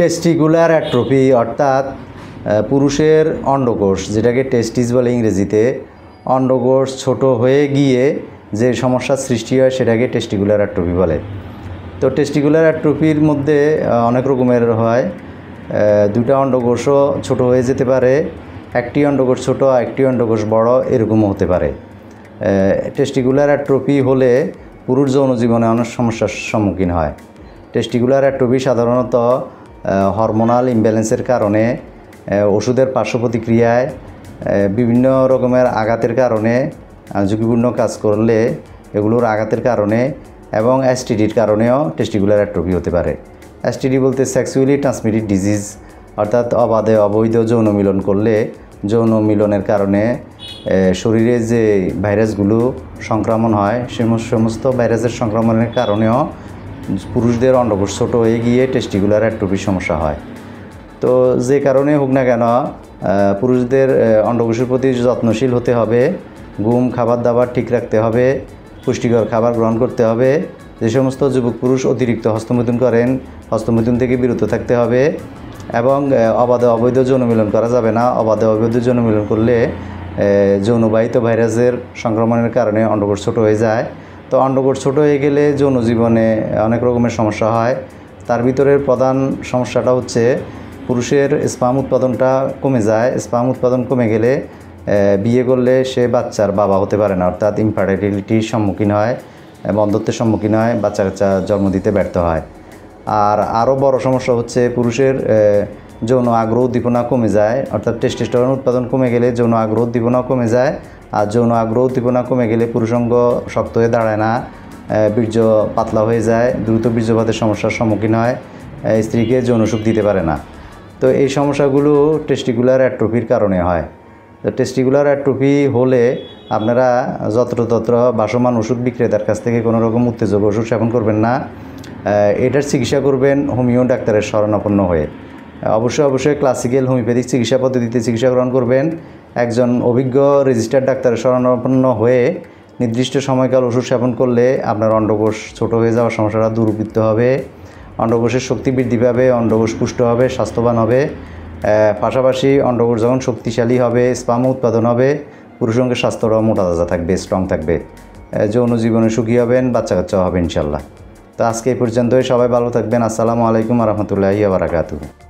Testicular atrophy অর্থাৎ পুরুষের অন্ডকোষ, যেটাকে টেস্টিস বলে ইংরেজিতে, অন্ডকোষ ছোট হয়ে গিয়ে যে সমস্যার সৃষ্টি হয় সেটাকে টেস্টিকুলার অ্যাট্রফি বলে। তো টেস্টিকুলার অ্যাট্রফির মধ্যে অনেক রকমের হয়। দুটা অন্ডকোষও ছোট হয়ে যেতে পারে, একটি অন্ডকোষ ছোট একটি অন্ডকোষ বড়, এরকমও হতে পারে। টেস্টিকুলার অ্যাট্রফি হলে পুরুষ যৌন জীবনে অনেক সমস্যার সম্মুখীন হয়। টেস্টিকুলার অ্যাট্রফি সাধারণত হরমোনাল ইমব্যালেন্সের কারণে, ওষুধের পার্শ্ব প্রতিক্রিয়ায়, বিভিন্ন রকমের আঘাতের কারণে, ঝুঁকিপূর্ণ কাজ করলে এগুলোর আঘাতের কারণে এবং এসটিডির কারণেও টেস্টিকুলার অ্যাট্রফি হতে পারে। এসটিডি বলতে সেক্সুয়ালি ট্রান্সমিটেড ডিজিজ, অর্থাৎ অবাধে অবৈধ যৌন মিলন করলে যৌন মিলনের কারণে শরীরে যে ভাইরাসগুলো সংক্রমণ হয় সমস্ত ভাইরাসের সংক্রমণের কারণেও পুরুষদের অন্ডকোষ ছোট হয়ে গিয়ে টেস্টিকুলার অ্যাট্রফির সমস্যা হয়। তো যে কারণে হোক না কেন পুরুষদের অন্ডকোষের প্রতি যত্নশীল হতে হবে, ঘুম, খাবার দাবার ঠিক রাখতে হবে, পুষ্টিকর খাবার গ্রহণ করতে হবে। যে সমস্ত যুবক পুরুষ অতিরিক্ত হস্তমৈথুন করেন, হস্তমৈথুন থেকে বিরত থাকতে হবে এবং অবাধে অবৈধ যৌন মিলন করা যাবে না। অবাধে অবৈধ যৌন মিলন করলে যৌনবাহিত ভাইরাসের সংক্রমণের কারণে অন্ডকোষ ছোট হয়ে যায়। তো অন্ডকোষ ছোট হয়ে গেলে যৌন জীবনে অনেক রকমের সমস্যা হয়। তার ভিতরে প্রধান সমস্যাটা হচ্ছে পুরুষের স্পাম উৎপাদনটা কমে যায়। স্পাম উৎপাদন কমে গেলে বিয়ে করলে সে বাচ্চার বাবা হতে পারে না, অর্থাৎ ইনফার্টিলিটির সম্মুখীন হয়, বন্ধ্যত্বের সম্মুখীন হয়, বাচ্চা কাচ্চা জন্ম দিতে ব্যর্থ হয়। আর আরও বড় সমস্যা হচ্ছে পুরুষের যৌন আগ্রহ উদ্দীপনা কমে যায়, অর্থাৎ টেস্টোস্টেরন উৎপাদন কমে গেলে যৌন আগ্রহ উদ্দীপনা কমে যায়। আর যৌন আগ্রহ উদ্দীপনা কমে গেলে পুরুষাঙ্গ শক্ত হয়ে দাঁড়ায় না, বীর্য পাতলা হয়ে যায়, দ্রুত বীর্যপাতের সমস্যার সম্মুখীন হয়, স্ত্রীকে যৌন সুখ দিতে পারে না। তো এই সমস্যাগুলো টেস্টিকুলার অ্যাট্রফির কারণে হয়। তো টেস্টিকুলার অ্যাট্রফি হলে আপনারা যত্রতত্র ভাসমান ওষুধ বিক্রেতার কাছ থেকে কোনো রকম উত্তেজক ওষুধ সেবন করবেন না। এটার চিকিৎসা করবেন হোমিও ডাক্তারের শরণাপন্ন হয়ে। অবশ্যই ক্লাসিক্যাল হোমিওপ্যাথিক চিকিৎসা পদ্ধতিতে চিকিৎসা গ্রহণ করবেন। একজন অভিজ্ঞ রেজিস্টার্ড ডাক্তারের শরণাপন্ন হয়ে নির্দিষ্ট সময়কাল ওষুধ সেবন করলে আপনার অন্ডকোষ ছোট হয়ে যাওয়ার সমস্যাটা দূরীভূত হবে, অন্ডকোষের শক্তি বৃদ্ধি পাবে, অন্ডকোষ পুষ্ট হবে, স্বাস্থ্যবান হবে। পাশাপাশি অন্ডকোষ যখন শক্তিশালী হবে, স্পাম উৎপাদন হবে, পুরুষাঙ্গের স্বাস্থ্যটাও মোটা তাজা থাকবে, স্ট্রং থাকবে, যৌন জীবনে সুখী হবেন, বাচ্চা কাচ্চাও হবে ইনশাল্লাহ। তো আজকে এই পর্যন্তই। সবাই ভালো থাকবেন। আসসালামু আলাইকুম রহমতুল্লাহি ওয়া বারাকাতুহু।